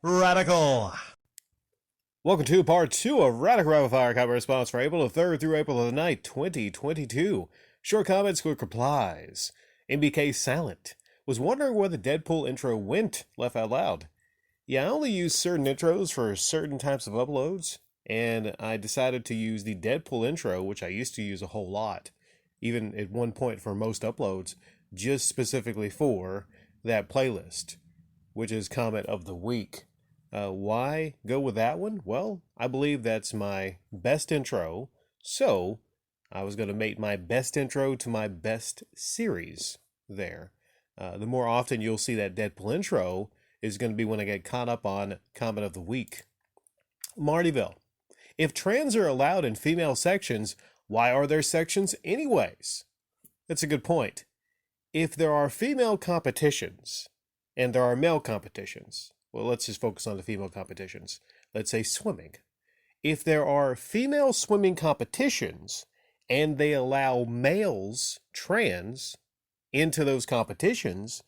Radical. Welcome to part 2 of Radical Rapid Fire Comment Response for April the 3rd through April the 9th, 2022. Short comments, quick replies. MBK Silent. Was wondering where the Deadpool intro went, laugh out loud. Yeah, I only use certain intros for certain types of uploads, and I decided to use the Deadpool intro, which I used to use a whole lot, even at one point for most uploads, just specifically for that playlist, which is Comment of the Week. Why go with that one? Well, I believe that's my best intro, so I was going to make my best intro to my best series there. The more often you'll see that Deadpool intro is going to be when I get caught up on Comment of the Week. Martyville. If trans are allowed in female sections, why are there sections anyways? That's a good point. If there are female competitions and there are male competitions, well, let's just focus on the female competitions. Let's say swimming. If there are female swimming competitions and they allow males, trans, into those competitions,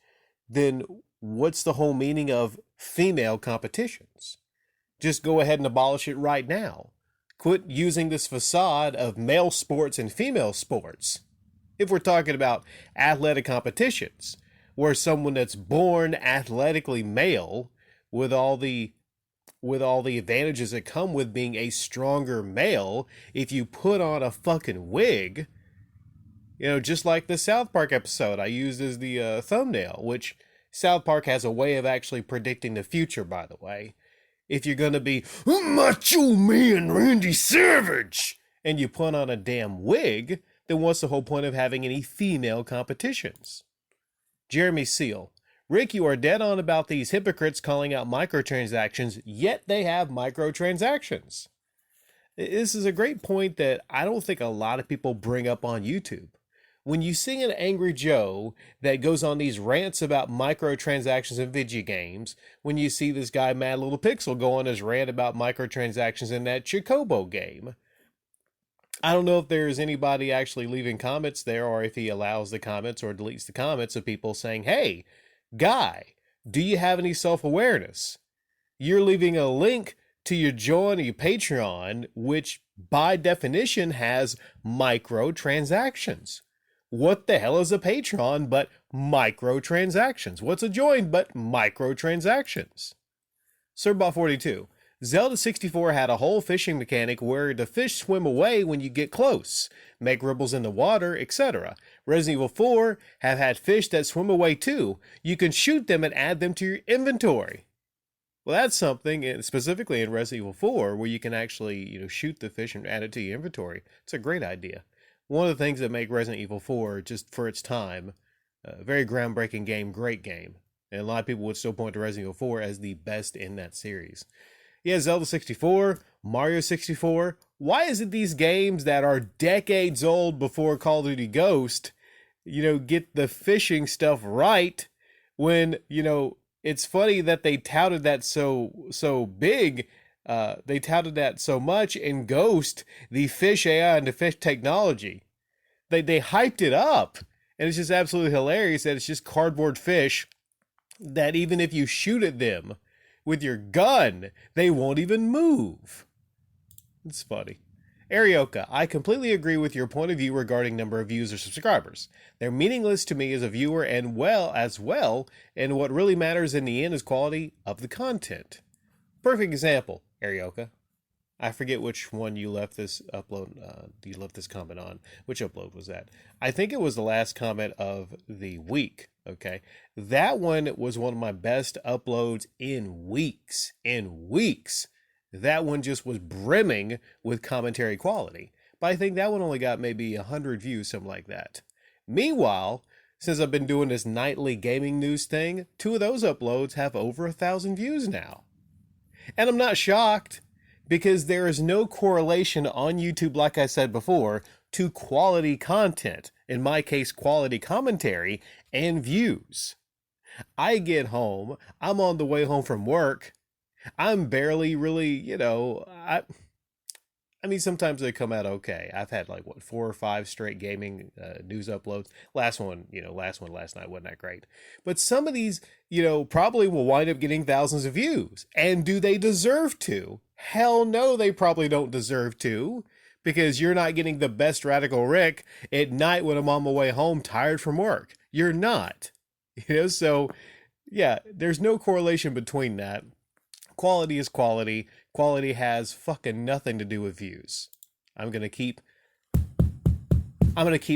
then what's the whole meaning of female competitions? Just go ahead and abolish it right now. Quit using this facade of male sports and female sports. If we're talking about athletic competitions, where someone that's born athletically male with all the advantages that come with being a stronger male, if you put on a fucking wig, just like the South Park episode I used as the thumbnail, which South Park has a way of actually predicting the future, by the way. If you're going to be Macho Man Randy Savage and you put on a damn wig, then what's the whole point of having any female competitions? Jeremy Seal. Rick, you are dead on about these hypocrites calling out microtransactions, yet they have microtransactions. This is a great point that I don't think a lot of people bring up on YouTube. When you see an Angry Joe that goes on these rants about microtransactions in video games, when you see this guy Mad Little Pixel go on his rant about microtransactions in that Chocobo game, I don't know if there's anybody actually leaving comments there or if he allows the comments or deletes the comments of people saying, hey, guy, do you have any self-awareness? You're leaving a link to your join your Patreon, which by definition has microtransactions. What the hell is a Patreon but microtransactions? What's a join but microtransactions? Sirbot42. Zelda 64 had a whole fishing mechanic where the fish swim away when you get close, make ripples in the water, etc. Resident Evil 4 have had fish that swim away too. You can shoot them and add them to your inventory. Well, that's something, specifically in Resident Evil 4, where you can actually, shoot the fish and add it to your inventory. It's a great idea. One of the things that make Resident Evil 4, just for its time, a very groundbreaking game, great game. And a lot of people would still point to Resident Evil 4 as the best in that series. Yeah, Zelda 64, Mario 64. Why is it these games that are decades old before Call of Duty Ghost, get the fishing stuff right when, it's funny that they touted that so big. They touted that so much in Ghost, the fish AI and the fish technology. They hyped it up, and it's just absolutely hilarious that it's just cardboard fish that even if you shoot at them with your gun, they won't even move. It's funny. Arioka, I completely agree with your point of view regarding number of views or subscribers. They're meaningless to me as a viewer and and what really matters in the end is quality of the content. Perfect example, Arioka. I forget which one you left this comment on. Which upload was that? I think it was the last comment of the week. Okay. That one was one of my best uploads in weeks. That one just was brimming with commentary quality. But I think that one only got maybe 100 views, something like that. Meanwhile, since I've been doing this nightly gaming news thing, 2 of those uploads have over 1,000 views now. And I'm not shocked, because there is no correlation on YouTube, like I said before, to quality content, in my case, quality commentary and views. I get home, I'm on the way home from work, I'm barely really, I mean, sometimes they come out okay. I've had like what 4 or 5 straight gaming news uploads. Last one last night wasn't that great. But some of these, probably will wind up getting thousands of views. And do they deserve to? Hell no, they probably don't deserve to, because you're not getting the best Radical Rick at night when I'm on my way home tired from work. You're not. So yeah, there's no correlation between that. Quality is quality. Quality has fucking nothing to do with views. I'm gonna keep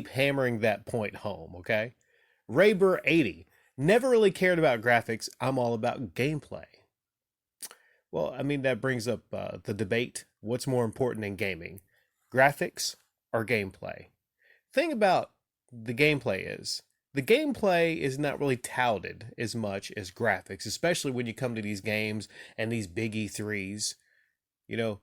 hammering that point home, okay? Rayber80. Never really cared about graphics. I'm all about gameplay. Well, I mean, that brings up the debate. What's more important in gaming? Graphics or gameplay? Thing about the gameplay is not really touted as much as graphics, especially when you come to these games and these big E3s.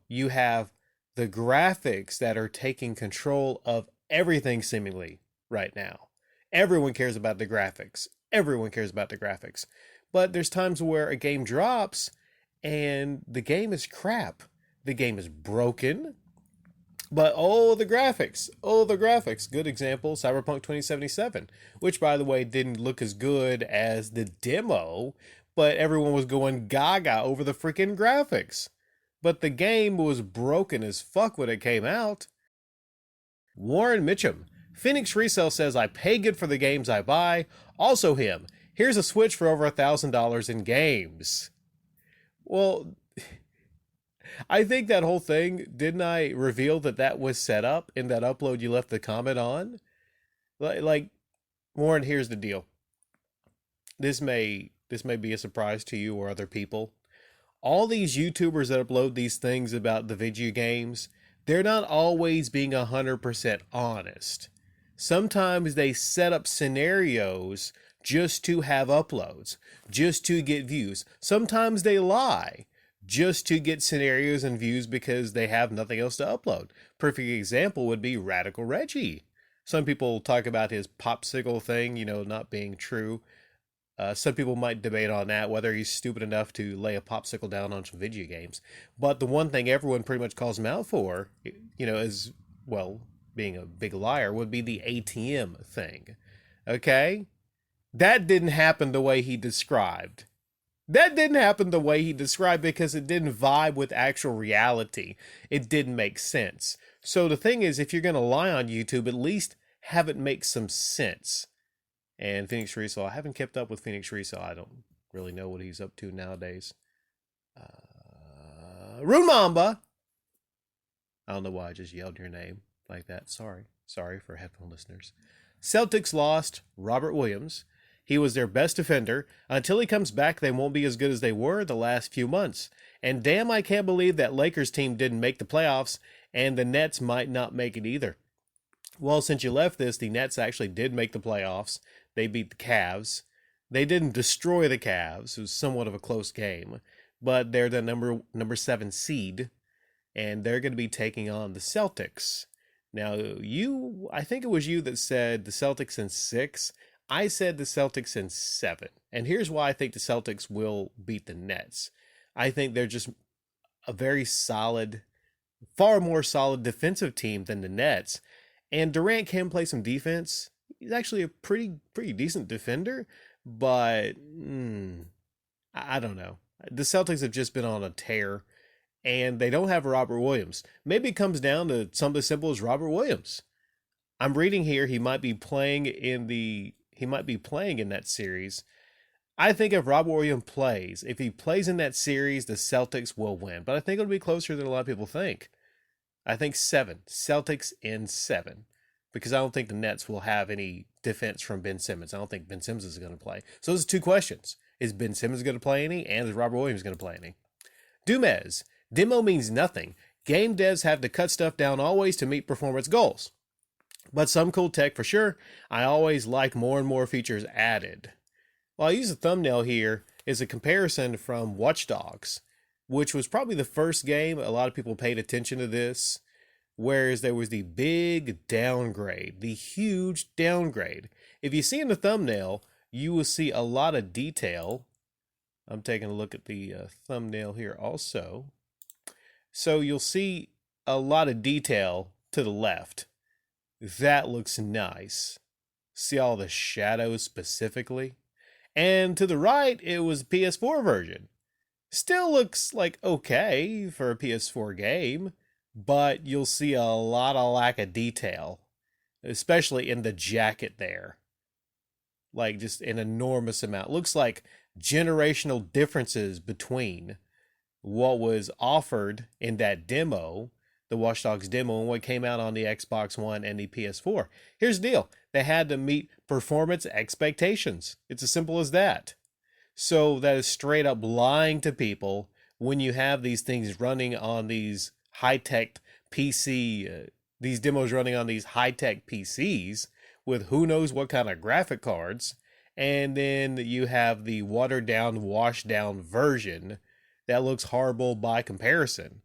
You have the graphics that are taking control of everything seemingly right now. Everyone cares about the graphics. Everyone cares about the graphics. But there's times where a game drops and the game is crap. The game is broken. But the graphics. Oh, the graphics. Good example, Cyberpunk 2077, which, by the way, didn't look as good as the demo, but everyone was going gaga over the freaking graphics. But the game was broken as fuck when it came out. Warren Mitchum. Phoenix Resale says, I pay good for the games I buy. Also him. Here's a Switch for over $1,000 in games. Well, I think that whole thing, didn't I reveal that was set up in that upload you left the comment on? Like, Warren, here's the deal. This may be a surprise to you or other people. All these YouTubers that upload these things about the video games, they're not always being 100% honest. Sometimes they set up scenarios just to have uploads, just to get views. Sometimes they lie just to get scenarios and views because they have nothing else to upload. Perfect example would be Radical Reggie. Some people talk about his popsicle thing, not being true. Some people might debate on that, whether he's stupid enough to lay a popsicle down on some video games. But the one thing everyone pretty much calls him out for, is, well, being a big liar, would be the ATM thing. Okay? That didn't happen the way he described. That didn't happen the way he described because it didn't vibe with actual reality. It didn't make sense. So the thing is, if you're going to lie on YouTube, at least have it make some sense. And Phoenix Resale, I haven't kept up with Phoenix Resale. I don't really know what he's up to nowadays. Rune Mamba. I don't know why I just yelled your name like that. Sorry for headphone listeners. Celtics lost Robert Williams. He was their best defender. Until he comes back, they won't be as good as they were the last few months. And damn, I can't believe that Lakers team didn't make the playoffs, and the Nets might not make it either. Well, since you left this, the Nets actually did make the playoffs. They beat the Cavs. They didn't destroy the Cavs. It was somewhat of a close game. But they're the number 7 seed, and they're going to be taking on the Celtics. Now, I think it was you that said the Celtics in 6. I said the Celtics in 7. And here's why I think the Celtics will beat the Nets. I think they're just a very solid, far more solid defensive team than the Nets. And Durant can play some defense. He's actually a pretty decent defender, but I don't know. The Celtics have just been on a tear, and they don't have Robert Williams. Maybe it comes down to something as simple as Robert Williams. I'm reading here he might be playing in that series. I think if Robert Williams plays, if he plays in that series, the Celtics will win. But I think it'll be closer than a lot of people think. I think 7. Celtics in 7. Because I don't think the Nets will have any defense from Ben Simmons. I don't think Ben Simmons is going to play. So those are 2 questions. Is Ben Simmons going to play any? And is Robert Williams going to play any? Dumez. Demo means nothing. Game devs have to cut stuff down always to meet performance goals. But some cool tech for sure. I always like more and more features added. Well, I use a thumbnail here is a comparison from Watch Dogs, which was probably the first game a lot of people paid attention to this. Whereas there was the big downgrade, the huge downgrade. If you see in the thumbnail, you will see a lot of detail. I'm taking a look at the thumbnail here also. So you'll see a lot of detail to the left. That looks nice. See all the shadows specifically? And to the right, it was a PS4 version. Still looks like okay for a PS4 game, but you'll see a lot of lack of detail, especially in the jacket there. Like just an enormous amount. Looks like generational differences between what was offered in that demo, the Watch Dogs demo, and what came out on the Xbox One and the PS4. Here's the deal. They had to meet performance expectations. It's as simple as that. So that is straight up lying to people when you have these things running on these high-tech PC, these demos running on these high-tech PCs with who knows what kind of graphic cards, and then you have the watered down, washed down version that looks horrible by comparison.